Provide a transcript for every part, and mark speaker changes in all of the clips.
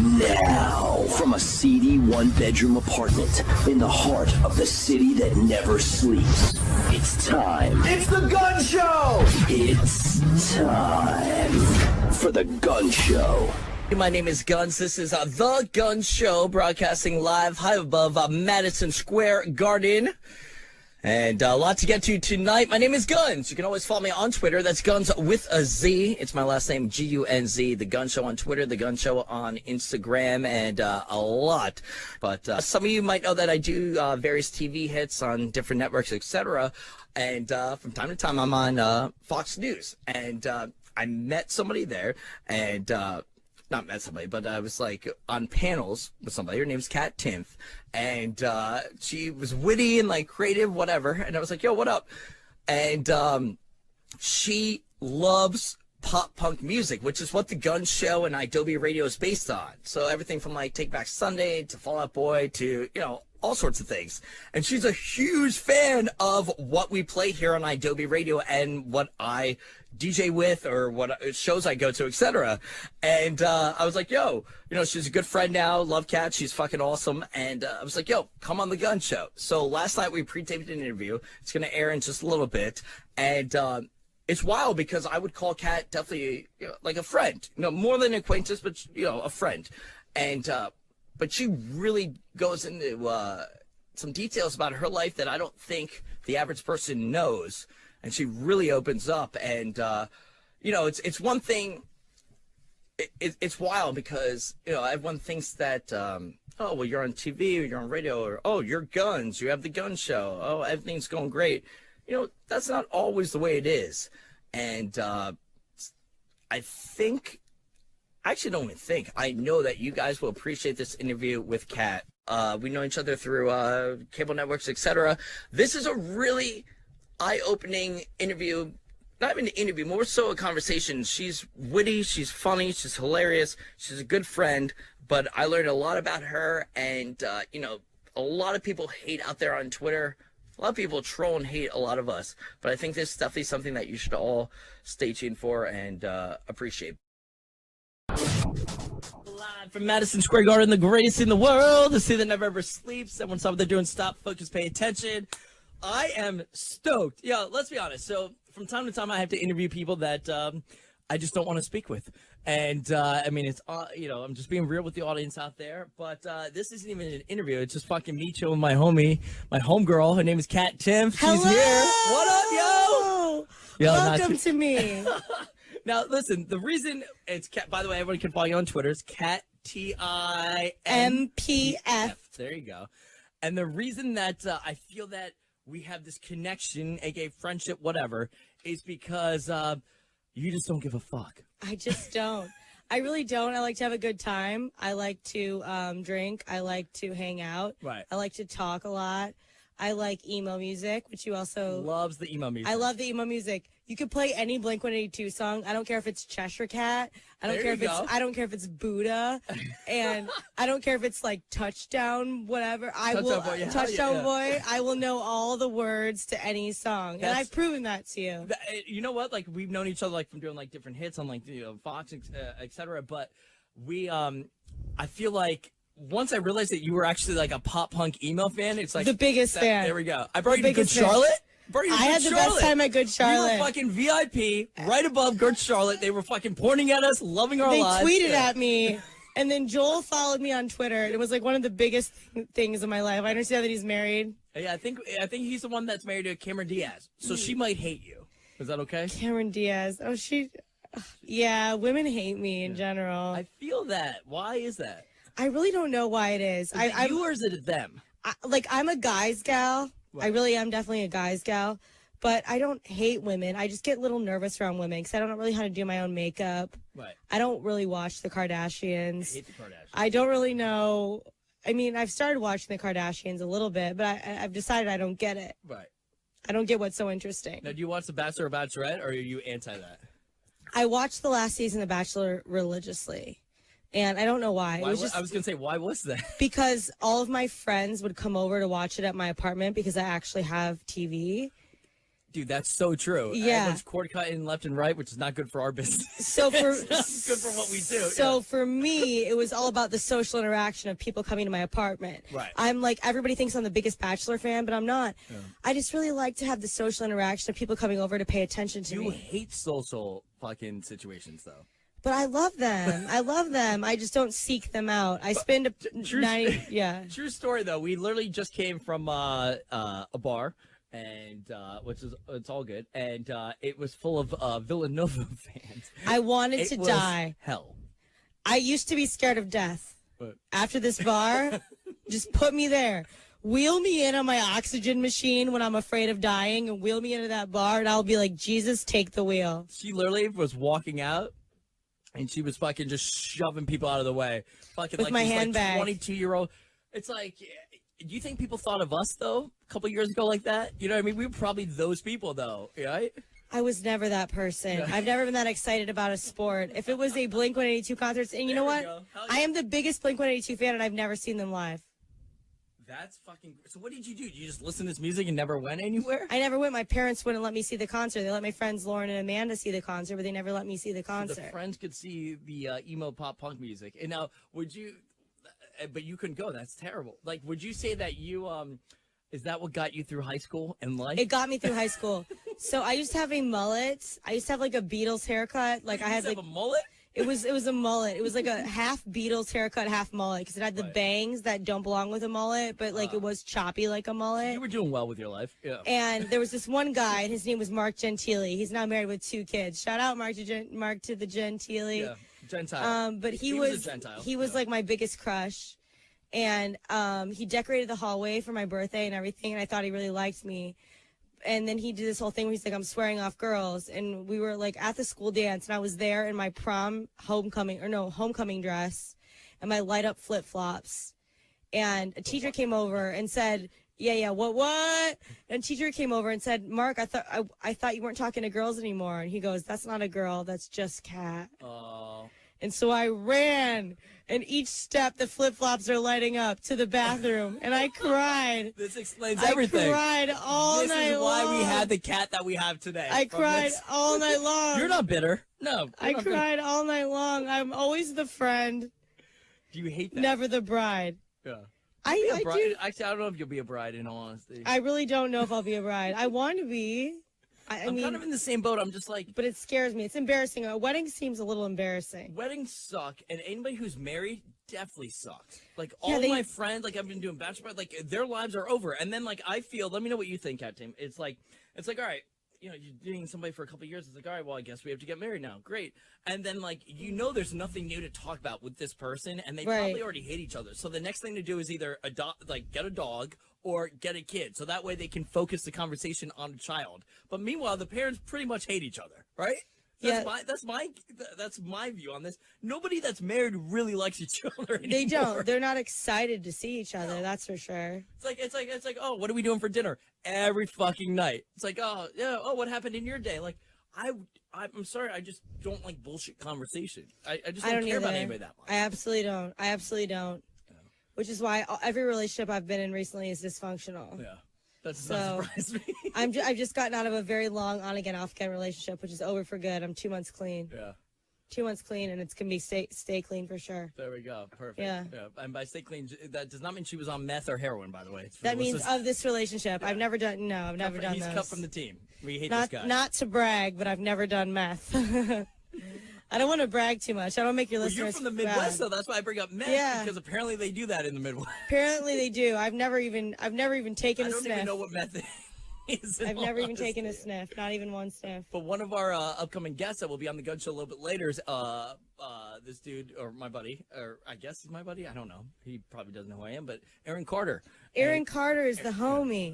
Speaker 1: Now, from a seedy one-bedroom apartment in the heart of the city that never sleeps, it's time. It's the Gunz Show! It's time for the Gunz Show.
Speaker 2: My name is Gunz. This is the Gunz Show, broadcasting live high above Madison Square Garden. And a lot to get to tonight. My name is Gunz. You can always follow me on Twitter. That's Gunz with a Z. It's my last name, G-U-N-Z. The Gunz Show on Twitter, The Gunz Show on Instagram, and a lot. But some of you might know that I do various TV hits on different networks, etc. And from time to time, I'm on Fox News. And I met somebody there, and not met somebody, but I was like on panels with somebody. Her name's Timpf, and she was witty and like creative, whatever. And I was like, "Yo, what up?" And she loves pop punk music, which is what the Gunz Show and Adobe Radio is based on. So everything from like Take Back Sunday to Fall Out Boy to all sorts of things. And she's a huge fan of what we play here on Adobe Radio and what I DJ with or what shows I go to, etc. And I was like, yo, she's a good friend now. Love Kat. She's fucking awesome. And I was like, yo, come on the Gunz Show. So last night we pre-taped an interview. It's going to air in just a little bit. And it's wild because I would call Kat definitely like a friend, more than an acquaintance, but, a friend. And but she really goes into some details about her life that I don't think the average person knows. And she really opens up. And, it's one thing. It's wild because, everyone thinks that, oh, well, you're on TV or you're on radio or, oh, you're Gunz. You have the Gunz Show. Oh, everything's going great. That's not always the way it is. And I think. I actually don't even think. I know that you guys will appreciate this interview with Kat. We know each other through cable networks, etc. This is a really eye-opening interview. Not even an interview, more so a conversation. She's witty, she's funny, she's hilarious, she's a good friend. But I learned a lot about her, and, a lot of people hate out there on Twitter. A lot of people troll and hate a lot of us. But I think this is definitely something that you should all stay tuned for and appreciate. Live from Madison Square Garden, the greatest in the world, the city that never ever sleeps. Everyone stop what they're doing, stop, focus, pay attention. I am stoked. Yeah, let's be honest. So from time to time, I have to interview people that I just don't want to speak with. And, it's, I'm just being real with the audience out there. But this isn't even an interview. It's just fucking me chilling with my homie, my homegirl. Her name is Timpf. She's here. What up, yo?
Speaker 3: Welcome to me.
Speaker 2: Now, listen, the reason it's Kat, by the way, everyone can follow you on Twitter. It's Kat, Timpf. There you go. And the reason that I feel that we have this connection, aka friendship, whatever, is because you just don't give a fuck.
Speaker 3: I just don't. I really don't. I like to have a good time. I like to drink. I like to hang out.
Speaker 2: Right.
Speaker 3: I like to talk a lot. I like emo music, which you also...
Speaker 2: Loves the emo music.
Speaker 3: I love the emo music. You could play any Blink-182 song. I don't care if it's Cheshire Cat. I don't care if it's Buddha. And I don't care if it's like Touchdown, whatever. Touchdown Boy. I will know all the words to any song. And I've proven that to you.
Speaker 2: You know what? Like, we've known each other like from doing like different hits on like Fox, etc. But we I feel like once I realized that you were actually like a pop punk emo fan, it's like
Speaker 3: the biggest fan.
Speaker 2: There we go. I brought you to Good Charlotte.
Speaker 3: I had the best time at Good Charlotte.
Speaker 2: We were fucking VIP right above Good Charlotte. They were fucking pointing at us, loving our lives.
Speaker 3: They tweeted at me, and then Joel followed me on Twitter. It was like one of the biggest things in my life. I understand that he's married.
Speaker 2: Yeah, I think he's the one that's married to Cameron Diaz. So she might hate you. Is that okay?
Speaker 3: Cameron Diaz. Oh, yeah, women hate me in general.
Speaker 2: I feel that. Why is that?
Speaker 3: I really don't know why it is.
Speaker 2: Is it you or is it them?
Speaker 3: I'm a guy's gal. Right. I really am definitely a guy's gal. But I don't hate women. I just get a little nervous around women because I don't know really how to do my own makeup.
Speaker 2: Right.
Speaker 3: I don't really watch the Kardashians.
Speaker 2: I hate the Kardashians.
Speaker 3: I don't really know. I mean, I've started watching the Kardashians a little bit, but I've decided I don't get it.
Speaker 2: Right.
Speaker 3: I don't get what's so interesting.
Speaker 2: Now, do you watch The Bachelor or Bachelorette, or are you anti that?
Speaker 3: I watched the last season of The Bachelor religiously. And I don't know why.
Speaker 2: I was going to say, why was that?
Speaker 3: Because all of my friends would come over to watch it at my apartment because I actually have TV.
Speaker 2: Dude, that's so true.
Speaker 3: Yeah.
Speaker 2: Everyone's cord cutting left and right, which is not good for our business.
Speaker 3: So for
Speaker 2: It's not good for what we do.
Speaker 3: So for me, it was all about the social interaction of people coming to my apartment.
Speaker 2: Right.
Speaker 3: I'm like, everybody thinks I'm the biggest Bachelor fan, but I'm not.
Speaker 2: Yeah.
Speaker 3: I just really like to have the social interaction of people coming over to pay attention to
Speaker 2: You
Speaker 3: me.
Speaker 2: hate social fucking situations, though.
Speaker 3: But I love them. I love them. I just don't seek them out. I spend
Speaker 2: True story, though. We literally just came from a bar. And which is it's all good, and it was full of Villanova fans.
Speaker 3: I wanted to die.
Speaker 2: Hell,
Speaker 3: I used to be scared of death.
Speaker 2: but
Speaker 3: After this bar, just put me there. Wheel me in on my oxygen machine when I'm afraid of dying, and wheel me into that bar, and I'll be like, Jesus, take the wheel.
Speaker 2: she literally was walking out, and she was fucking just shoving people out of the way, fucking
Speaker 3: With
Speaker 2: like
Speaker 3: my
Speaker 2: these,
Speaker 3: handbag.
Speaker 2: 22-year-old. It's like, do you think people thought of us though a couple years ago like that? You know what I mean? We were probably those people though, right?
Speaker 3: I was never that person. I've never been that excited about a sport. If it was a Blink-182 concert, and you know what? I am the biggest Blink-182 fan, and I've never seen them live.
Speaker 2: That's fucking. So what did you do? Did you just listen to this music and never went anywhere?
Speaker 3: I never went. My parents wouldn't let me see the concert. They let my friends Lauren and Amanda see the concert, but they never let me see the
Speaker 2: So
Speaker 3: concert.
Speaker 2: the friends could see the emo pop punk music, and now would you? But you couldn't go. That's terrible. Like, would you say that you is that what got you through high school and life?
Speaker 3: It got me through high school. So I used to have a mullet. I used to have like a Beatles haircut. Like I had like
Speaker 2: a mullet.
Speaker 3: it was a mullet. It was like a half Beatles haircut, half mullet, because it had the
Speaker 2: Right.
Speaker 3: bangs that don't belong with a mullet, but like it was choppy like a mullet.
Speaker 2: You were doing well with your life. Yeah.
Speaker 3: And there was this one guy, and his name was Mark Gentile. He's now married with 2 kids. Shout out Mark to the Gentile.
Speaker 2: Yeah. Gentile.
Speaker 3: But he
Speaker 2: was
Speaker 3: was
Speaker 2: a Gentile.
Speaker 3: he was like my biggest crush. And he decorated the hallway for my birthday and everything, and I thought he really liked me. And then he did this whole thing where he's like, I'm swearing off girls. And we were like at the school dance, and I was there in my homecoming dress and my light up flip flops. And a teacher came over and said, what? And a teacher came over and said, Mark, I thought you weren't talking to girls anymore. And he goes, that's not a girl, that's just Kat.
Speaker 2: Oh.
Speaker 3: And so I ran, and each step the flip-flops are lighting up to the bathroom, and I cried.
Speaker 2: This explains everything.
Speaker 3: I cried all night long.
Speaker 2: This is why we had the cat that we have today.
Speaker 3: I cried all night long.
Speaker 2: You're not bitter. No.
Speaker 3: I cried all night long. I'm always the friend,
Speaker 2: Do you hate that?
Speaker 3: never the bride.
Speaker 2: Yeah.
Speaker 3: I do.
Speaker 2: Actually, I don't know if you'll be a bride, in all honesty.
Speaker 3: I really don't know if I'll be a bride. I want to be. I
Speaker 2: I'm
Speaker 3: mean,
Speaker 2: kind of in the same boat. I'm just like,
Speaker 3: but it scares me. It's embarrassing. A wedding seems a little embarrassing.
Speaker 2: weddings suck, and anybody who's married definitely sucks. Like,
Speaker 3: Yeah,
Speaker 2: all my friends, like, I've been doing bachelor parties, like, their lives are over. And then, like, I feel, let me know what you think, Cat Tim. It's like, all right, you know, you're dating somebody for a couple of years. It's like, all right, well, I guess we have to get married now. Great. And then, like, you know there's nothing new to talk about with this person, and they
Speaker 3: Right.
Speaker 2: probably already hate each other. So the next thing to do is either get a dog or get a kid. So that way they can focus the conversation on a child. But meanwhile, the parents pretty much hate each other, right?
Speaker 3: Yeah.
Speaker 2: That's my view on this. Nobody that's married really likes each other anymore.
Speaker 3: They don't. They're not excited to see each other. That's for sure.
Speaker 2: It's like, oh, what are we doing for dinner? Every fucking night. It's like, oh, yeah, oh, what happened in your day? Like, I'm sorry, I just don't like bullshit conversation. I just don't care about anybody that much.
Speaker 3: I absolutely don't. Yeah. Which is why every relationship I've been in recently is dysfunctional.
Speaker 2: Yeah. That does not surprise me.
Speaker 3: I've just gotten out of a very long on again, off again relationship, which is over for good. I'm 2 months clean.
Speaker 2: Yeah.
Speaker 3: 2 months clean, and it's gonna be stay clean for sure.
Speaker 2: There we go. Perfect.
Speaker 3: Yeah.
Speaker 2: And by stay clean, that does not mean she was on meth or heroin, by the way.
Speaker 3: That means of this relationship. I've never done. No, I've never done
Speaker 2: He's
Speaker 3: those.
Speaker 2: cut from the team. We hate
Speaker 3: Not,
Speaker 2: this guy.
Speaker 3: not to brag, but I've never done meth. I don't want to brag too much. I don't make your listeners.
Speaker 2: You're from the Midwest,
Speaker 3: proud.
Speaker 2: so that's why I bring up meth.
Speaker 3: Yeah.
Speaker 2: Because apparently they do that in the Midwest.
Speaker 3: Apparently they do. I've never even taken
Speaker 2: I
Speaker 3: a
Speaker 2: don't
Speaker 3: sniff.
Speaker 2: even know what meth is.
Speaker 3: I've never even taken a sniff. Not even one sniff.
Speaker 2: But one of our upcoming guests that will be on the Gunz Show a little bit later is this dude, or my buddy, or I guess he's my buddy. I don't know. He probably doesn't know who I am, but Aaron Carter.
Speaker 3: Aaron Carter is the homie.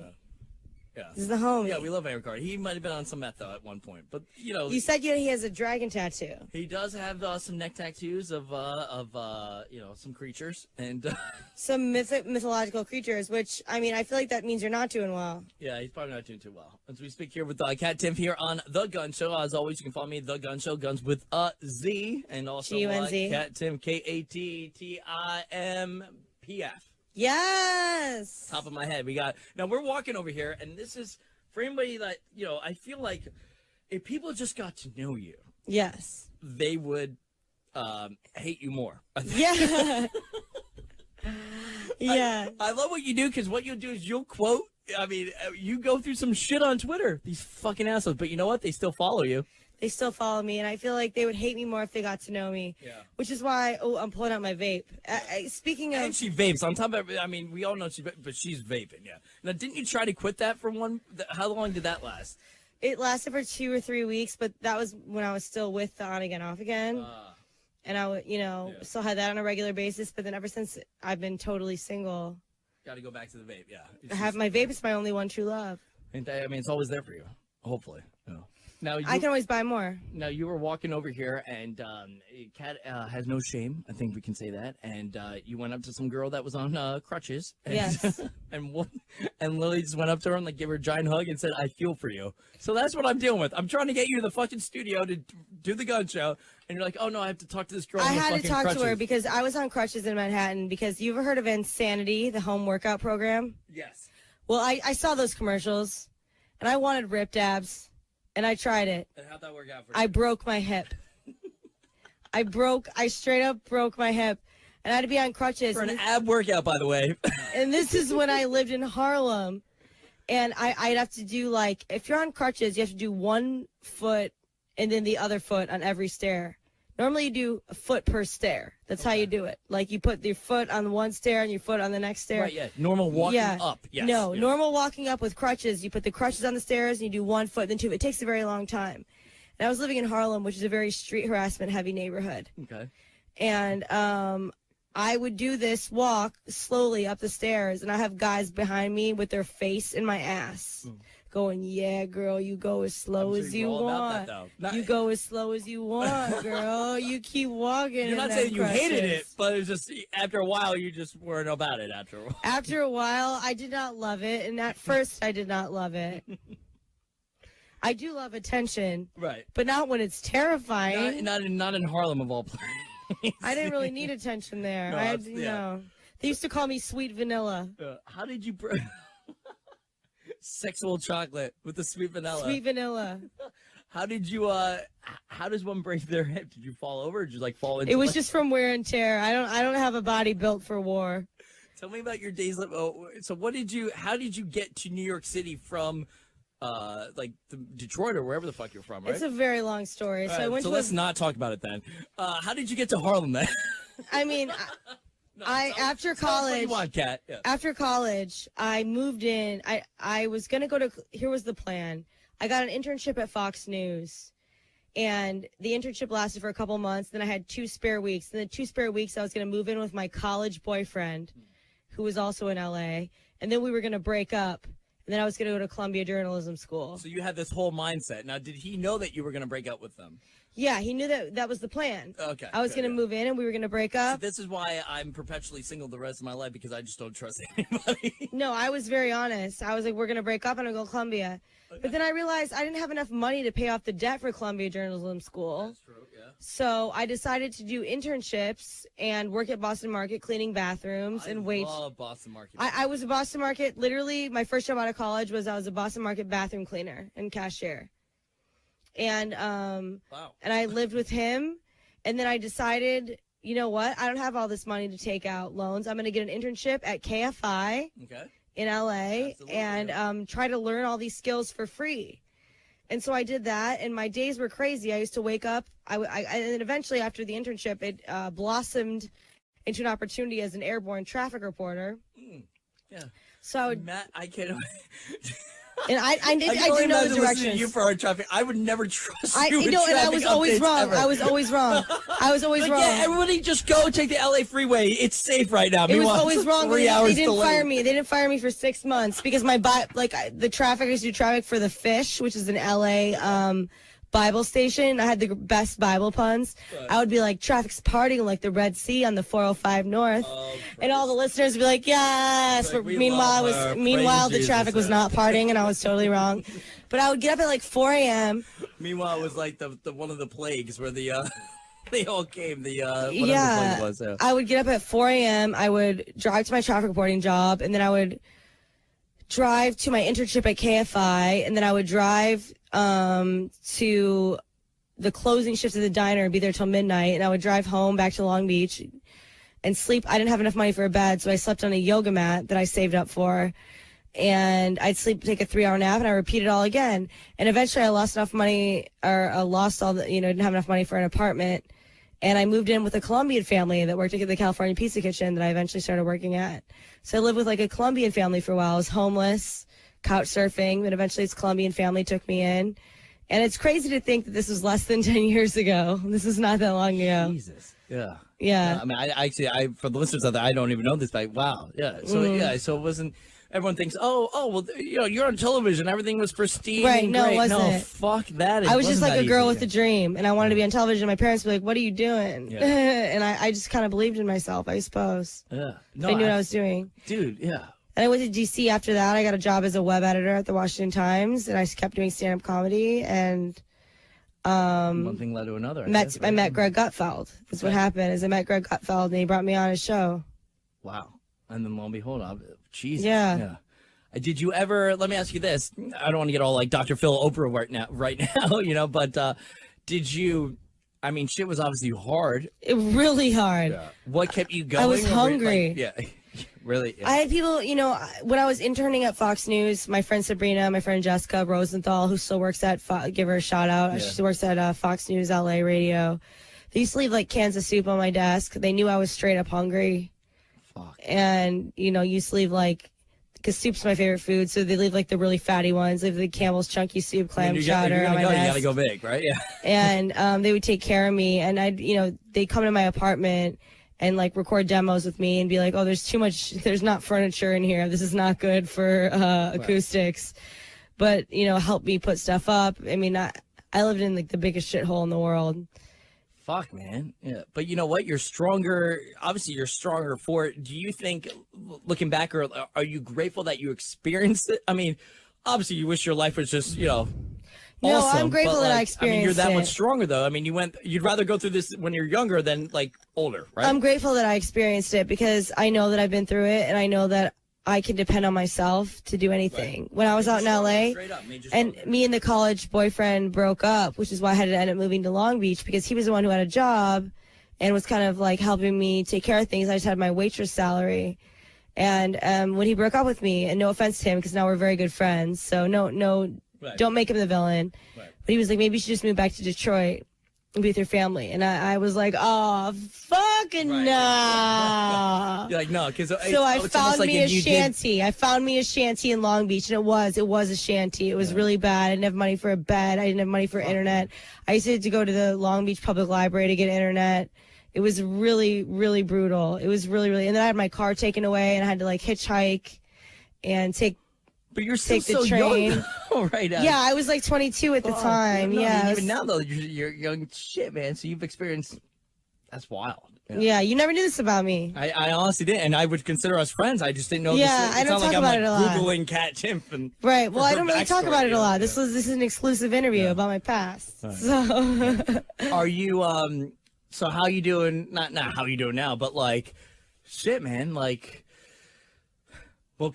Speaker 2: Yeah.
Speaker 3: He's the homie.
Speaker 2: Yeah, we love Aaron Carter. He might have been on some meth, though, at one point. But, you know.
Speaker 3: You said he has a dragon tattoo.
Speaker 2: He does have some neck tattoos of some creatures. And
Speaker 3: Some mythological creatures, which, I mean, I feel like that means you're not doing well.
Speaker 2: yeah, he's probably not doing too well. As we speak here with Cat Timpf here on The Gunz Show. As always, you can follow me, The Gunz Show, Guns with a Z. And also
Speaker 3: G-U-N-Z.
Speaker 2: Cat Timpf, KATTIMPF.
Speaker 3: Yes.
Speaker 2: Top of my head. Now we're walking over here, and this is For anybody that, I feel like if people just got to know you,
Speaker 3: yes,
Speaker 2: they would hate you more.
Speaker 3: Yeah. Yeah.
Speaker 2: I love what you do, because what you'll do is you'll quote. I mean, you go through some shit on Twitter. These fucking assholes. But you know what? They still follow you.
Speaker 3: They still follow me, and I feel like they would hate me more if they got to know me. Yeah. Which is why, I'm pulling out my vape. Speaking of...
Speaker 2: And she vapes. On top of it, I mean, we all know but she's vaping, yeah. Now, didn't you try to quit that for how long did that last?
Speaker 3: It lasted for 2 or 3 weeks, but that was when I was still with the on again, off again. And I would, still had that on a regular basis. But then ever since I've been totally single.
Speaker 2: Got to go back to the vape, yeah.
Speaker 3: My vape is my only one true love.
Speaker 2: And I mean, it's always there for you, hopefully. Now
Speaker 3: I can always buy more.
Speaker 2: Now, you were walking over here, and Kat has no shame. I think we can say that. And you went up to some girl that was on crutches. And,
Speaker 3: yes.
Speaker 2: and Lily just went up to her and gave her a giant hug and said, "I feel for you." So that's what I'm dealing with. I'm trying to get you to the fucking studio to do the Gunz Show. And you're like, "Oh, no, I have to talk to this girl."
Speaker 3: I had to talk
Speaker 2: crutches.
Speaker 3: to her because I was on crutches in Manhattan. Because you ever heard of Insanity, the home workout program?
Speaker 2: Yes.
Speaker 3: Well, I saw those commercials, and I wanted ripped abs. And I tried it.
Speaker 2: And how'd that work out for you?
Speaker 3: I broke my hip. I straight up broke my hip. And I had to be on crutches.
Speaker 2: For an ab workout, by the way.
Speaker 3: And this is when I lived in Harlem. And I'd have to do, if you're on crutches, you have to do 1 foot and then the other foot on every stair. Normally you do a foot per stair. That's how you do it. You put your foot on one stair and your foot on the next stair.
Speaker 2: Right, yeah. Normal walking up. Yes.
Speaker 3: No,
Speaker 2: yes.
Speaker 3: Normal walking up with crutches. You put the crutches on the stairs and you do 1 foot, then 2. It takes a very long time. And I was living in Harlem, which is a very street harassment heavy neighborhood.
Speaker 2: Okay.
Speaker 3: And I would do this walk slowly up the stairs, and I have guys behind me with their face in my ass. Going, "Yeah, girl, you go as slow as you want. You go as slow as you want, girl. You keep walking."
Speaker 2: You're not saying you hated it, but it's just after a while you just weren't about it. After a while.
Speaker 3: After a while, I did not love it, and at first I did not love it. I do love attention,
Speaker 2: right?
Speaker 3: But not when it's terrifying.
Speaker 2: Not in Harlem of all places.
Speaker 3: I didn't really need attention there. No, they used to call me Sweet Vanilla.
Speaker 2: How did you? Sexual chocolate with the sweet vanilla.
Speaker 3: Sweet vanilla.
Speaker 2: How did you? How does one break their hip? Did you fall over? Or did you fall into?
Speaker 3: It was just from wear and tear. I don't have a body built for war.
Speaker 2: Tell me about your days. So what did you? How did you get to New York City from? Detroit or wherever the fuck you're from, right?
Speaker 3: It's a very long story. So
Speaker 2: let's not talk about it then. How did you get to Harlem then?
Speaker 3: I mean. After college,
Speaker 2: you want, Kat. Yeah.
Speaker 3: After college, I moved in. I was going to go to, here was the plan. I got an internship at Fox News, and the internship lasted for a couple months. Then I had 2 spare weeks. In the 2 spare weeks, I was going to move in with my college boyfriend, who was also in LA, and then we were going to break up. And then I was going to go to Columbia Journalism School.
Speaker 2: So you had this whole mindset. Now, did he know that you were going to break up with them?
Speaker 3: Yeah, he knew that was the plan.
Speaker 2: Okay.
Speaker 3: I was going to move in, and we were going to break up.
Speaker 2: So this is why I'm perpetually single the rest of my life, because I just don't trust anybody.
Speaker 3: No, I was very honest. I was like, we're going to break up, and I'm going to go to Columbia. Okay. But then I realized I didn't have enough money to pay off the debt for Columbia Journalism School.
Speaker 2: That's true, yeah.
Speaker 3: So I decided to do internships and work at Boston Market cleaning bathrooms and wait.
Speaker 2: I love Boston Market.
Speaker 3: I was a Boston Market. Literally, my first job out of college was I was a Boston Market bathroom cleaner and cashier. And
Speaker 2: wow.
Speaker 3: And I lived with him. And then I decided, you know what? I don't have all this money to take out loans. I'm going to get an internship at KFI in LA. Absolutely. And try to learn all these skills for free. And so I did that, and my days were crazy. I used to wake up, and then eventually after the internship, it blossomed into an opportunity as an airborne traffic reporter.
Speaker 2: Yeah.
Speaker 3: So I would,
Speaker 2: Matt, I can't.
Speaker 3: And I do know the directions.
Speaker 2: You for our traffic. I would never trust you.
Speaker 3: And I was always wrong.
Speaker 2: Ever.
Speaker 3: I was always wrong. I was always wrong.
Speaker 2: Yeah, everybody just go take the LA freeway. It's safe right now.
Speaker 3: It was always wrong.
Speaker 2: 3 hours
Speaker 3: they didn't
Speaker 2: delayed.
Speaker 3: fire me. They didn't fire me for 6 months because the traffic, I used to do traffic for the Fish, which is an LA Bible station. I had the best Bible puns. Right. I would be like, traffic's partying like the Red Sea on the 405 North. And all the listeners would be like, yes.
Speaker 2: Like,
Speaker 3: meanwhile, the traffic was not partying, and I was totally wrong. But I would get up at 4 a.m.
Speaker 2: Meanwhile, it was like the one of the plagues where they all came. Whatever the plague was. Yeah.
Speaker 3: I would get up at 4 a.m. I would drive to my traffic reporting job, and then I would drive to my internship at KFI, and then I would drive to the closing shift of the diner and be there till midnight, and I would drive home back to Long Beach and sleep. I didn't have enough money for a bed, so I slept on a yoga mat that I saved up for, and I'd take a 3-hour nap, and I repeat it all again. And eventually I lost enough money, or I lost all the, didn't have enough money for an apartment, and I moved in with a Colombian family that worked at the California Pizza Kitchen that I eventually started working at. So I lived with like a Colombian family for a while. I was homeless, couch surfing, but eventually this Colombian family took me in. And it's crazy to think that this was less than 10 years ago. This is not that long ago.
Speaker 2: Jesus. Yeah.
Speaker 3: Yeah.
Speaker 2: I mean, I for the listeners out there, I don't even know this. Like, wow. Yeah. So, so it wasn't, everyone thinks, well, you're on television. Everything was pristine.
Speaker 3: Right.
Speaker 2: And
Speaker 3: No,
Speaker 2: great.
Speaker 3: it wasn't.
Speaker 2: No, fuck that.
Speaker 3: I was just like a girl with a dream, and I wanted to be on television. My parents were like, what are you doing?
Speaker 2: Yeah.
Speaker 3: And I just kind of believed in myself, I suppose.
Speaker 2: Yeah. No,
Speaker 3: I knew what I was doing.
Speaker 2: Dude, yeah.
Speaker 3: And I went to D.C. after that. I got a job as a web editor at the Washington Times, and I kept doing stand-up comedy, and
Speaker 2: one thing led to another.
Speaker 3: I met Greg Gutfeld. That's what happened. Is I met Greg Gutfeld, and he brought me on his show.
Speaker 2: Wow. And then lo and behold, Jesus.
Speaker 3: Yeah.
Speaker 2: Did you ever, let me ask you this. I don't want to get all like Dr. Phil Oprah right now, but did you, I mean, shit was obviously hard.
Speaker 3: Really hard.
Speaker 2: Yeah. What kept you going?
Speaker 3: I was hungry.
Speaker 2: Yeah. Really? Yeah.
Speaker 3: I had people, when I was interning at Fox News, my friend Sabrina, my friend Jessica Rosenthal, who still works at, give her a shout out. Yeah. She still works at Fox News LA radio. They used to leave like cans of soup on my desk. They knew I was straight up hungry.
Speaker 2: Fuck.
Speaker 3: And, used to leave like, because soup's my favorite food, so they leave like the really fatty ones. They leave the Campbell's chunky soup, clam chowder on my desk.
Speaker 2: You gotta go big, right? Yeah.
Speaker 3: And they would take care of me, and they'd come to my apartment and like record demos with me and be like, oh, there's not furniture in here. This is not good for acoustics. But, help me put stuff up. I mean, I lived in like the biggest shithole in the world.
Speaker 2: Fuck, man. Yeah. But you know what? You're stronger. Obviously, you're stronger for it. Do you think, looking back, or are you grateful that you experienced it? I mean, obviously, you wish your life was just, awesome.
Speaker 3: No, I'm grateful that I experienced it.
Speaker 2: I mean, you're that much stronger, though. I mean, you'd rather go through this when you're younger than, like, older, right?
Speaker 3: I'm grateful that I experienced it because I know that I've been through it, and I know that I can depend on myself to do anything. Right. When I was out in LA, and me and the college boyfriend broke up, which is why I had to end up moving to Long Beach, because he was the one who had a job and was kind of like helping me take care of things. I just had my waitress salary. And when he broke up with me, and no offense to him, because now we're very good friends, so no, right. Don't make him the villain. Right. But he was like, maybe you should just move back to Detroit and be with your family. And I was like, oh, fucking right. No.
Speaker 2: You're like, no, because
Speaker 3: so I found me a shanty. I found me a shanty in Long Beach, and it was a shanty. It was really bad. I didn't have money for a bed. I didn't have money for internet. I used to have to go to the Long Beach Public Library to get internet. It was really, really brutal. It was really, really. And then I had my car taken away, and I had to like hitchhike and
Speaker 2: But you're still
Speaker 3: take the train.
Speaker 2: Young. Right.
Speaker 3: Yeah, I was like 22 at the time.
Speaker 2: No,
Speaker 3: yeah.
Speaker 2: Even now, though, you're young shit, man. So you've experienced. That's wild.
Speaker 3: Yeah, you never knew this about me.
Speaker 2: I honestly didn't, and I would consider us friends. I just didn't know.
Speaker 3: Yeah, I don't talk about it a lot.
Speaker 2: Googling Cat Timpf and
Speaker 3: right. Well, I don't really talk about it a lot. This is an exclusive interview about my past. Right. So,
Speaker 2: are you So how you doing? Not how you doing now, but like, shit, man. Like, well,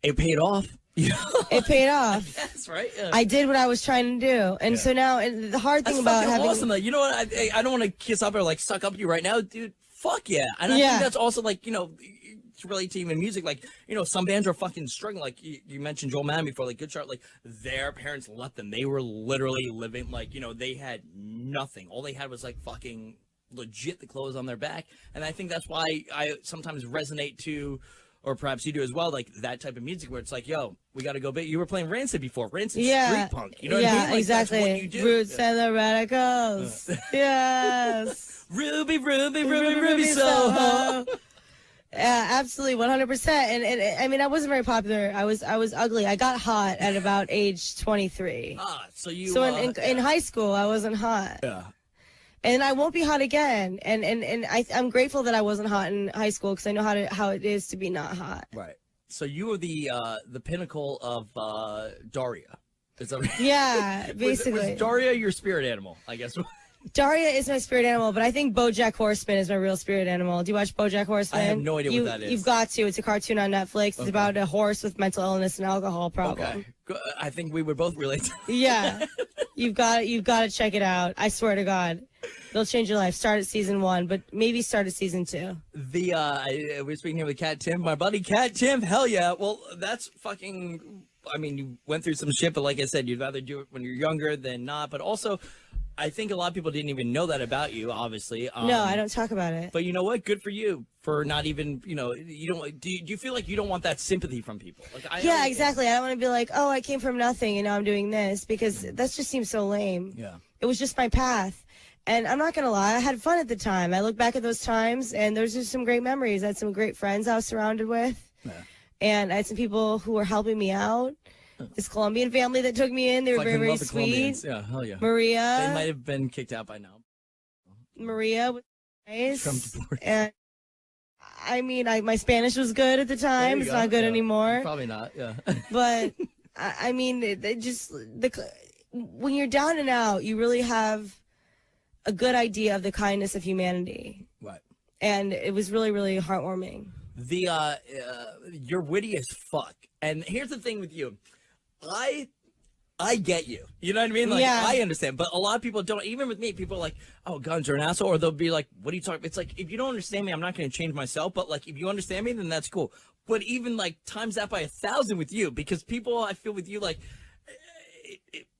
Speaker 2: it paid off.
Speaker 3: It paid off.
Speaker 2: That's right. Yeah.
Speaker 3: I did what I was trying to do, and so now, and the hard thing about having
Speaker 2: awesome. You know what? I don't want to kiss up or like suck up to you right now, dude. Fuck yeah. And I think that's also like it's really to even music. Like some bands are fucking struggling. Like you mentioned Joel Mann before, like Good Charlotte. Like their parents left them. They were literally living like they had nothing. All they had was like fucking legit the clothes on their back. And I think that's why I sometimes resonate to. Or perhaps you do as well, like that type of music where it's like, yo, we got to go big. You were playing Rancid before. Rancid street punk. You know what I mean? Like,
Speaker 3: exactly.
Speaker 2: That's what you do.
Speaker 3: Roots and the Radicals. Yes.
Speaker 2: Ruby, Soho.
Speaker 3: Yeah, absolutely, 100%. And I mean, I wasn't very popular. I was ugly. I got hot at about age 23.
Speaker 2: So you.
Speaker 3: So in high school, I wasn't hot.
Speaker 2: Yeah.
Speaker 3: And I won't be hot again. And I'm grateful that I wasn't hot in high school because I know how it is to be not hot.
Speaker 2: Right. So you were the pinnacle of Daria. Is that right?
Speaker 3: Yeah, basically.
Speaker 2: Was Daria your spirit animal, I guess?
Speaker 3: Daria is my spirit animal, but I think BoJack Horseman is my real spirit animal. Do you watch BoJack Horseman?
Speaker 2: I have no idea what that is.
Speaker 3: You've got to. It's a cartoon on Netflix. It's about a horse with mental illness and alcohol problem.
Speaker 2: Okay. I think we would both relate to that.
Speaker 3: Yeah. You've got to check it out. I swear to God. It'll change your life. Start at season 1, but maybe start at season 2.
Speaker 2: We're speaking here with Cat Timpf, my buddy Cat Timpf. Hell yeah. Well, that's fucking, I mean, you went through some shit, but like I said, you'd rather do it when you're younger than not. But also, I think a lot of people didn't even know that about you, obviously.
Speaker 3: No, I don't talk about it.
Speaker 2: But you know what? Good for you for not even, you don't, do you feel like you don't want that sympathy from people?
Speaker 3: Yeah, exactly. I don't want to be like, oh, I came from nothing and now I'm doing this, because that just seems so lame.
Speaker 2: Yeah.
Speaker 3: It was just my path. And I'm not going to lie, I had fun at the time. I look back at those times, and there's just some great memories. I had some great friends I was surrounded with. Yeah. And I had some people who were helping me out. This Colombian family that took me in, they were very, very sweet.
Speaker 2: Yeah, hell yeah.
Speaker 3: Maria.
Speaker 2: They might have been kicked out by now.
Speaker 3: Maria was nice.
Speaker 2: Trump deported.
Speaker 3: And I mean, my Spanish was good at the time. It's not good anymore.
Speaker 2: Probably not, yeah.
Speaker 3: But, I mean, when you're down and out, you really have a good idea of the kindness of humanity.
Speaker 2: Right.
Speaker 3: And it was really, really heartwarming.
Speaker 2: You're witty as fuck. And here's the thing with you. I get you. You know what I mean? Like,
Speaker 3: yeah.
Speaker 2: I understand. But a lot of people don't. Even with me, people are like, oh, Gunz, you're an asshole. Or they'll be like, what are you talking about? It's like, if you don't understand me, I'm not going to change myself. But, like, if you understand me, then that's cool. But even, like, times that by 1,000 with you. Because people, I feel with you, like,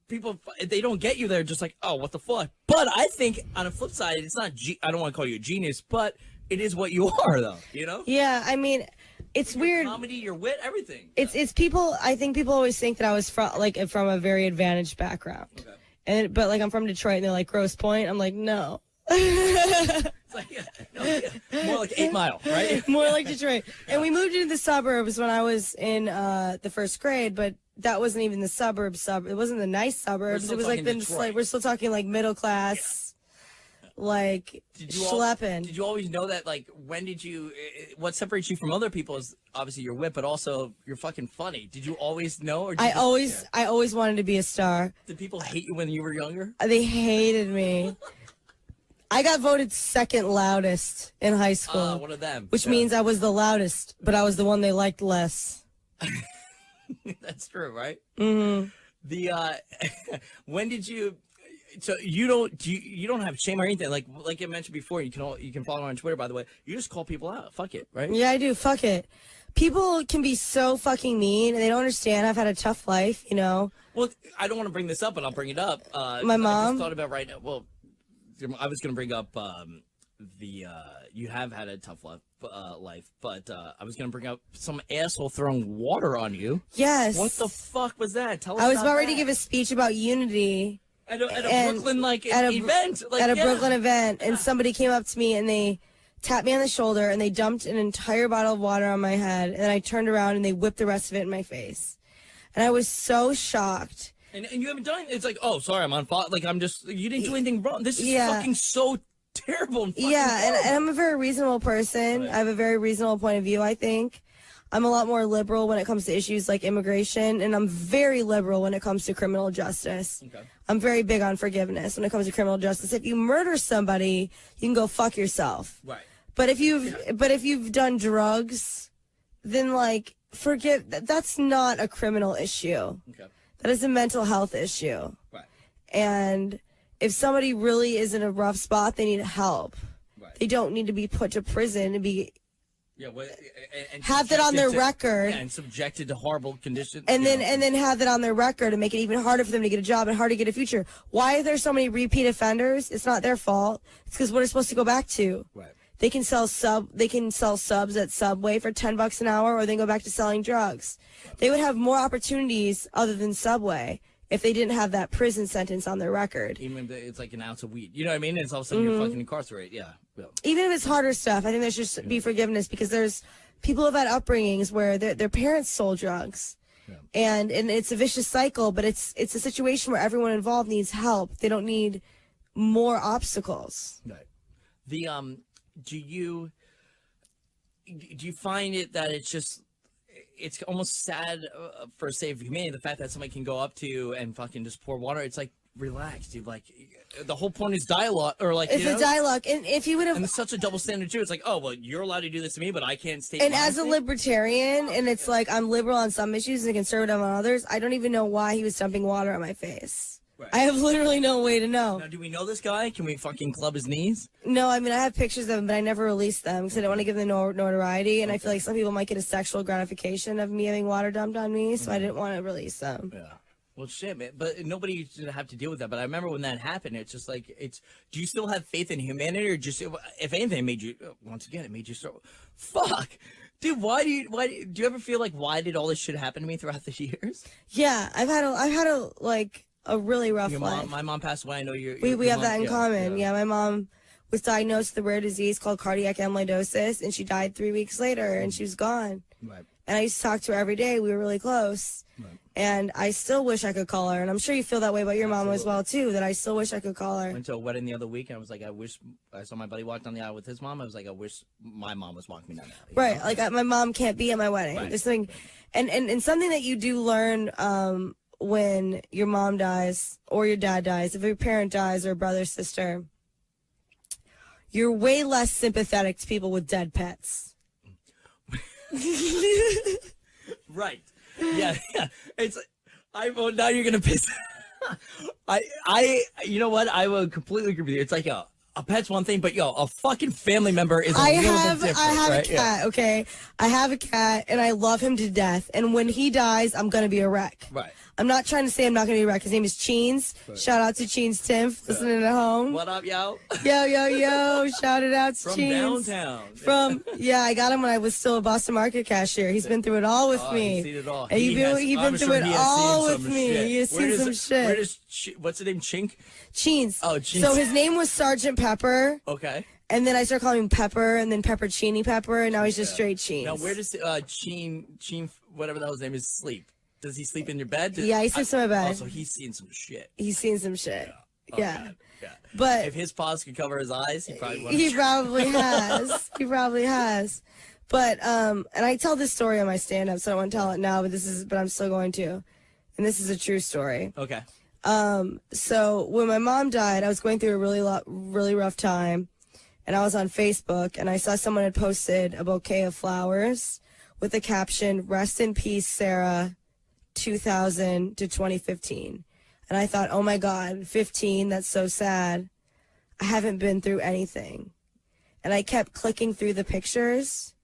Speaker 2: people, they don't get you. They're just like, oh, what the fuck? But I think, on the flip side, it's not, I don't want to call you a genius, but it is what you are, though. You know?
Speaker 3: Yeah, I mean, it's weird.
Speaker 2: Comedy, your wit, everything.
Speaker 3: It's people. I think people always think that I was from a very advantaged background. Okay. But I'm from Detroit, and they're like, Grosse Pointe. I'm like, no.
Speaker 2: It's like, more like 8 Mile, right?
Speaker 3: More like Detroit. And we moved into the suburbs when I was in the first grade, but that wasn't even the suburbs. It wasn't the nice suburbs. It was like we're still talking like middle class. Like, schlepping.
Speaker 2: Did you always know that, like, what separates you from other people is obviously your wit, but also you're fucking funny. Did you always know? Or I
Speaker 3: always wanted to be a star.
Speaker 2: Did people hate you when you were younger?
Speaker 3: They hated me. I got voted second loudest in high school.
Speaker 2: One of them.
Speaker 3: Which means I was the loudest, but I was the one they liked less.
Speaker 2: That's true, right?
Speaker 3: Mm-hmm.
Speaker 2: When did you... So you don't have shame or anything, like I mentioned before. You can follow her on Twitter, by the way. You just call people out. Fuck it, right?
Speaker 3: Yeah, I do. Fuck it. People can be so fucking mean, and they don't understand. I've had a tough life, you know.
Speaker 2: Well, I don't want to bring this up, but I'll bring it up.
Speaker 3: My mom.
Speaker 2: I just thought about right now. Well, I was going to bring up you have had a tough life, but I was going to bring up some asshole throwing water on you.
Speaker 3: Yes.
Speaker 2: What the fuck was that? Tell us.
Speaker 3: I was about ready to give a speech about unity.
Speaker 2: At a Brooklyn event.
Speaker 3: At a Brooklyn event, and somebody came up to me and they tapped me on the shoulder and they dumped an entire bottle of water on my head, and then I turned around and they whipped the rest of it in my face. And I was so shocked.
Speaker 2: And you haven't done it. It's like, oh, sorry, I'm on fire. Like, you didn't do anything wrong. This is fucking so terrible. And
Speaker 3: and I'm a very reasonable person. Right. I have a very reasonable point of view, I think. I'm a lot more liberal when it comes to issues like immigration, and I'm very liberal when it comes to criminal justice. Okay. I'm very big on forgiveness when it comes to criminal justice. If you murder somebody, you can go fuck yourself.
Speaker 2: Right.
Speaker 3: But if you've done drugs, then that's not a criminal issue. Okay. That is a mental health issue. Right. And if somebody really is in a rough spot, they need help. Right. They don't need to be put to prison and be and have that on their record,
Speaker 2: and subjected to horrible conditions,
Speaker 3: and then have that on their record and make it even harder for them to get a job and harder to get a future. Why are there so many repeat offenders? It's not their fault. It's because what it's supposed to go back to. Right. They can sell subs at Subway for $10 an hour, or they can go back to selling drugs. Right. They would have more opportunities other than Subway if they didn't have that prison sentence on their record.
Speaker 2: Even if it's like an ounce of weed. You know what I mean? It's all of a sudden you're fucking incarcerated. Yeah.
Speaker 3: Even if it's harder stuff, I think there should be forgiveness, because there's people who've had upbringings where their parents sold drugs. Yeah. And it's a vicious cycle, but it's a situation where everyone involved needs help. They don't need more obstacles.
Speaker 2: Right. Do you find it that it's almost sad for sake of humanity, the fact that somebody can go up to you and fucking just pour water? It's like, relax, dude. Like, the whole point is dialogue, or like,
Speaker 3: it's a dialogue. And if he would have,
Speaker 2: and it's such a double standard too. It's like, oh well, you're allowed to do this to me, but I can't state.
Speaker 3: And as a libertarian, and it's like I'm liberal on some issues and conservative on others. I don't even know why he was dumping water on my face. Right. I have literally no way to know.
Speaker 2: Now, do we know this guy? Can we fucking club his knees?
Speaker 3: No, I mean, I have pictures of him, but I never released them because I don't want to give them notoriety, and I feel like some people might get a sexual gratification of me having water dumped on me, so I didn't want to release them.
Speaker 2: Yeah. Well, shit, man. But nobody should have to deal with that. But I remember when that happened, it's just like, do you still have faith in humanity, or just, if anything, it made you, once again, it made you so, fuck. Dude, do you ever feel like, why did all this shit happen to me throughout the years?
Speaker 3: Yeah, I've had a really rough life.
Speaker 2: My mom passed away. I know
Speaker 3: we have that in common. Yeah, my mom was diagnosed with a rare disease called cardiac amyloidosis, and she died 3 weeks later, and she was gone.
Speaker 2: Right.
Speaker 3: And I used to talk to her every day. We were really close. Right. And I still wish I could call her. And I'm sure you feel that way about your mom as well, too, that I still wish I could call her.
Speaker 2: Went to a wedding the other week, and I was like, I saw my buddy walk down the aisle with his mom. I was like, I wish my mom was walking me down the aisle.
Speaker 3: Right. Like, my mom can't be at my wedding. Right. There's something, and something that you do learn when your mom dies or your dad dies, if your parent dies or a brother, sister, you're way less sympathetic to people with dead pets.
Speaker 2: Right. Yeah. It's now you're gonna piss. You know what? I would completely agree with you. It's like a pet's one thing, but a fucking family member is a little bit different.
Speaker 3: I have
Speaker 2: right?
Speaker 3: a cat, okay? I have a cat, and I love him to death. And when he dies, I'm gonna be a wreck.
Speaker 2: Right.
Speaker 3: I'm not trying to say I'm not going to be a wreck. His name is Cheens. Right. Shout out to Cheens Timpf, listening at home.
Speaker 2: What up, yo?
Speaker 3: Yo. Shout it out to Cheens.
Speaker 2: From
Speaker 3: downtown. I got him when I was still a Boston Market cashier. He's been through it all with me.
Speaker 2: He's seen it all.
Speaker 3: And he's been through it all with me. He's seen some shit.
Speaker 2: What's his name? Chink?
Speaker 3: Cheens.
Speaker 2: Oh, Cheens.
Speaker 3: So his name was Sergeant Pepper.
Speaker 2: Okay.
Speaker 3: And then I started calling him Pepper, and then Peppercini Pepper, and now he's just straight Cheens.
Speaker 2: Now, where does Cheen, whatever the hell's name is, sleep? Does he sleep in your bed?
Speaker 3: Yeah, he sleeps in my bed.
Speaker 2: Oh, so he's seen some shit.
Speaker 3: He's seen some shit. Yeah.
Speaker 2: Yeah.
Speaker 3: But
Speaker 2: if his paws could cover his eyes, he probably would.
Speaker 3: He probably has. He probably has. But and I tell this story on my stand-up, so I don't want to tell it now, but I'm still going to. And this is a true story.
Speaker 2: Okay.
Speaker 3: So when my mom died, I was going through a really rough time, and I was on Facebook, and I saw someone had posted a bouquet of flowers with the caption, "Rest in peace, Sarah, 2000 to 2015. And I thought, oh my God, 15, that's so sad. I haven't been through anything. And I kept clicking through the pictures,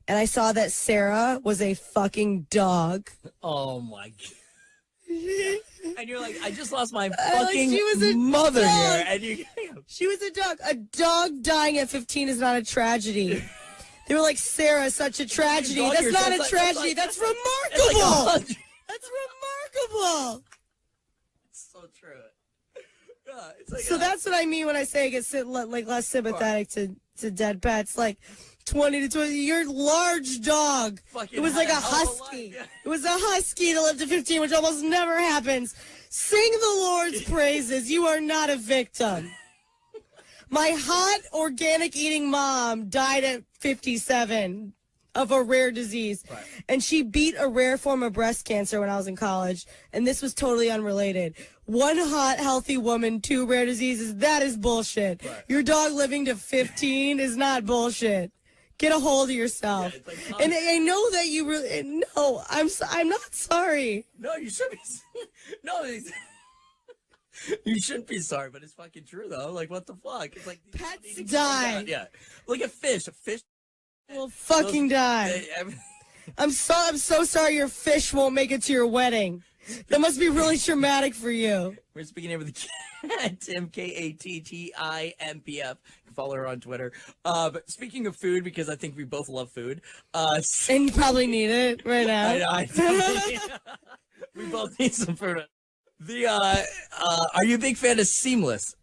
Speaker 3: and I saw that Sarah was a fucking dog.
Speaker 2: Oh my God. And you're like, I just lost my fucking mother
Speaker 3: dog.
Speaker 2: here. And
Speaker 3: she was a dog. A dog dying at 15 is not a tragedy. They were like, Sarah, such a tragedy. That's not a tragedy. That's remarkable. That's remarkable.
Speaker 2: It's so true.
Speaker 3: Yeah, so that's what I mean when I say I get less sympathetic to dead pets. Like 20 to 20, your large dog. It was like a husky. Yeah. It was a husky that lived to 15, which almost never happens. Sing the Lord's praises. You are not a victim. My hot, organic eating mom died at 57. Of a rare disease. Right. And she beat a rare form of breast cancer when I was in college. And this was totally unrelated. One hot, healthy woman, 2 rare diseases. That is bullshit. Right. Your dog living to 15 is not bullshit. Get a hold of yourself. Yeah, like, and I know that you really... No, I'm not sorry.
Speaker 2: No, you should be... No, you shouldn't be sorry, but it's fucking true, though. Like, what the fuck? It's like...
Speaker 3: Pets die.
Speaker 2: Yeah. Look at fish. A fish...
Speaker 3: will fucking die. I'm so sorry your fish won't make it to your wedding. That must be really traumatic for you.
Speaker 2: We're speaking here with the cat, Timpf, Katttimpf. You can follow her on Twitter. But speaking of food, because I think we both love food.
Speaker 3: And you probably need it right now.
Speaker 2: I we both need some food. Are you a big fan of Seamless?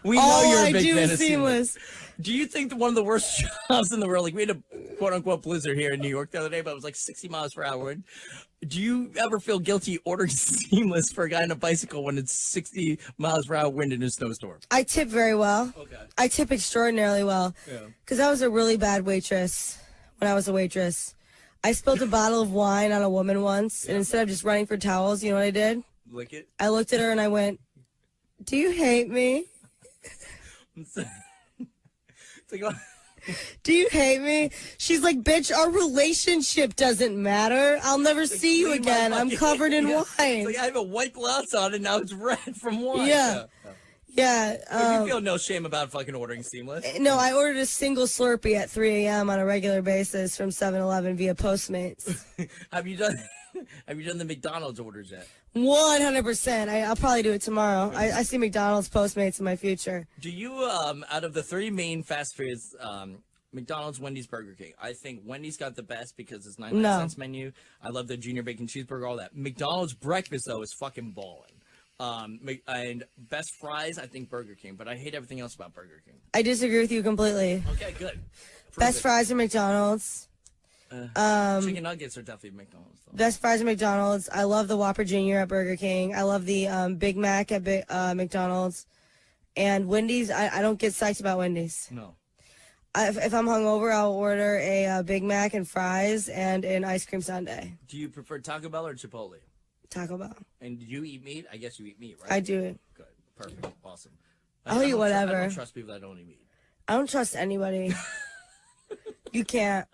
Speaker 2: We know you're a big fan of Seamless. Do you think that one of the worst jobs in the world, like we had a quote-unquote blizzard here in New York the other day, but it was like 60 miles per hour. Do you ever feel guilty ordering Seamless for a guy on a bicycle when it's 60 miles per hour wind in a snowstorm?
Speaker 3: I tip very well.
Speaker 2: Okay.
Speaker 3: I tip extraordinarily well. Yeah. Because I was a really bad waitress when I was a waitress. I spilled a bottle of wine on a woman once, and instead of just running for towels, you know what I did?
Speaker 2: Lick it?
Speaker 3: I looked at her and I went, Do you hate me?
Speaker 2: It's like,
Speaker 3: Do you hate me? She's like, bitch, our relationship doesn't matter. I'll never see you again. I'm covered in wine.
Speaker 2: It's like, I have a white blouse on and now it's red from wine.
Speaker 3: Yeah.
Speaker 2: You feel no shame about fucking ordering Seamless?
Speaker 3: No, I ordered a single Slurpee at 3 a.m. on a regular basis from 7-Eleven via Postmates.
Speaker 2: Have you done the McDonald's orders yet?
Speaker 3: 100%. I'll probably do it tomorrow. I see McDonald's Postmates in my future.
Speaker 2: Do you, out of the three main fast foods, McDonald's, Wendy's, Burger King, I think Wendy's got the best because it's 99 cents menu. I love the junior bacon cheeseburger, all that. McDonald's breakfast, though, is fucking balling. And best fries, I think Burger King, but I hate everything else about Burger King.
Speaker 3: I disagree with you completely.
Speaker 2: Okay, good.
Speaker 3: Best fries at McDonald's.
Speaker 2: Chicken nuggets are definitely McDonald's, though.
Speaker 3: Best fries at McDonald's. I love the Whopper Jr. at Burger King. I love the Big Mac at McDonald's. And Wendy's, I don't get psyched about Wendy's.
Speaker 2: No.
Speaker 3: If I'm hungover, I'll order a Big Mac and fries and an ice cream sundae.
Speaker 2: Do you prefer Taco Bell or Chipotle?
Speaker 3: Taco Bell.
Speaker 2: And do you eat meat? I guess you eat meat, right?
Speaker 3: I do.
Speaker 2: Good. Perfect. Awesome.
Speaker 3: I'll eat whatever.
Speaker 2: I don't trust people that don't eat meat.
Speaker 3: I don't trust anybody. You can't.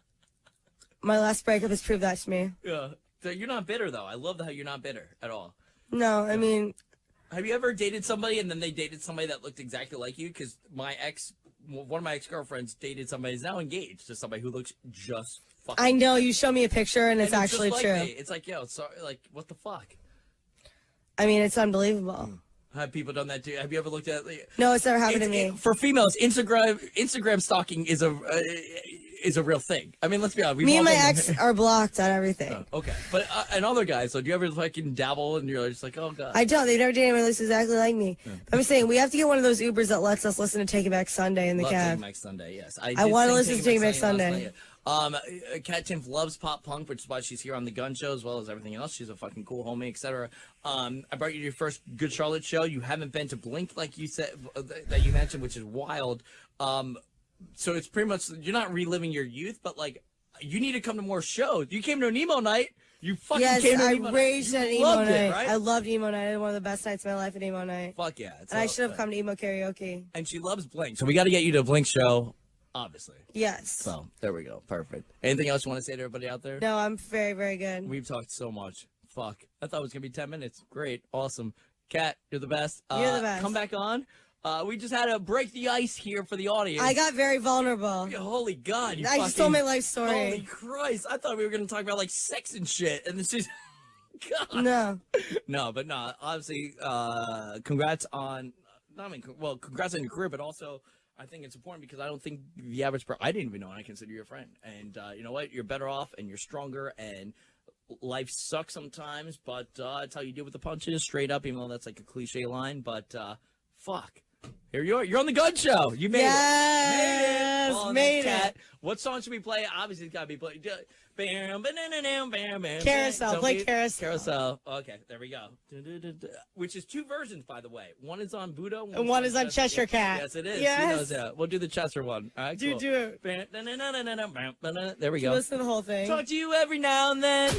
Speaker 3: My last breakup has proved that to me.
Speaker 2: Yeah. So you're not bitter, though. I love how you're not bitter at all.
Speaker 3: No, I mean...
Speaker 2: Have you ever dated somebody and then they dated somebody that looked exactly like you? Because one of my ex-girlfriends dated somebody who's now engaged to somebody who looks just fucking...
Speaker 3: I know. You show me a picture and it's actually
Speaker 2: just
Speaker 3: true.
Speaker 2: Like me. It's like, yo, sorry, like, what the fuck?
Speaker 3: I mean, it's unbelievable.
Speaker 2: Have people done that too? Have you ever looked at...
Speaker 3: No, it's never happened to me.
Speaker 2: For females, Instagram stalking is a real thing. I mean, let's be honest.
Speaker 3: Me and my ex are blocked on everything.
Speaker 2: Okay. But, and other guys, so do you ever fucking dabble and you're just like, oh, God.
Speaker 3: I don't. They never dated anyone who looks exactly like me. Yeah. I'm saying we have to get one of those Ubers that lets us listen to Take It Back Sunday in the cab.
Speaker 2: Take It Back Sunday, yes.
Speaker 3: I want to listen to Take It Back Sunday.
Speaker 2: Kat Timpf loves pop punk, which is why she's here on the Gunz Show as well as everything else. She's a fucking cool homie, etc. I brought you to your first Good Charlotte show. You haven't been to Blink, like you said, that you mentioned, which is wild. So it's pretty much, you're not reliving your youth, but like, you need to come to more shows. You came to an emo night. You fucking came to an emo night.
Speaker 3: Yes, I raged at emo night.
Speaker 2: It, right?
Speaker 3: I loved emo night. I had one of the best nights of my life at emo night.
Speaker 2: Fuck yeah.
Speaker 3: And I should have come to emo karaoke.
Speaker 2: And she loves Blink. So we got to get you to a Blink show, obviously.
Speaker 3: Yes.
Speaker 2: So there we go. Perfect. Anything else you want to say to everybody out there?
Speaker 3: No, I'm very, very good.
Speaker 2: We've talked so much. Fuck. I thought it was going to be 10 minutes. Great. Awesome. Kat, you're the best.
Speaker 3: You're the best.
Speaker 2: Come back on. We just had to break the ice here for the audience.
Speaker 3: I got very vulnerable.
Speaker 2: Holy God.
Speaker 3: I just told my life story.
Speaker 2: Holy Christ. I thought we were going to talk about like sex and shit. And this is... God.
Speaker 3: No.
Speaker 2: No, but no. Obviously, congrats on... congrats on your career, but also... I think it's important because I don't think the average person... I didn't even know, and I consider you a friend. And you know what? You're better off, and you're stronger, and life sucks sometimes, but it's how you deal with the punches, straight up, even though that's like a cliche line. But fuck. Here you are. You're on the Gunz Show. You made it.
Speaker 3: Made it.
Speaker 2: What song should we play? Obviously, it's got to be played.
Speaker 3: Carousel. Play Carousel.
Speaker 2: Carousel. Okay, there we go. Which is two versions, by the way. One is on Buddha.
Speaker 3: And one is on Cheshire Cat.
Speaker 2: Yes, it is.
Speaker 3: Yes.
Speaker 2: She knows that. We'll do the Chester one. All right, cool.
Speaker 3: Do it.
Speaker 2: There we go.
Speaker 3: Listen to the whole thing.
Speaker 2: Talk to you every now and then.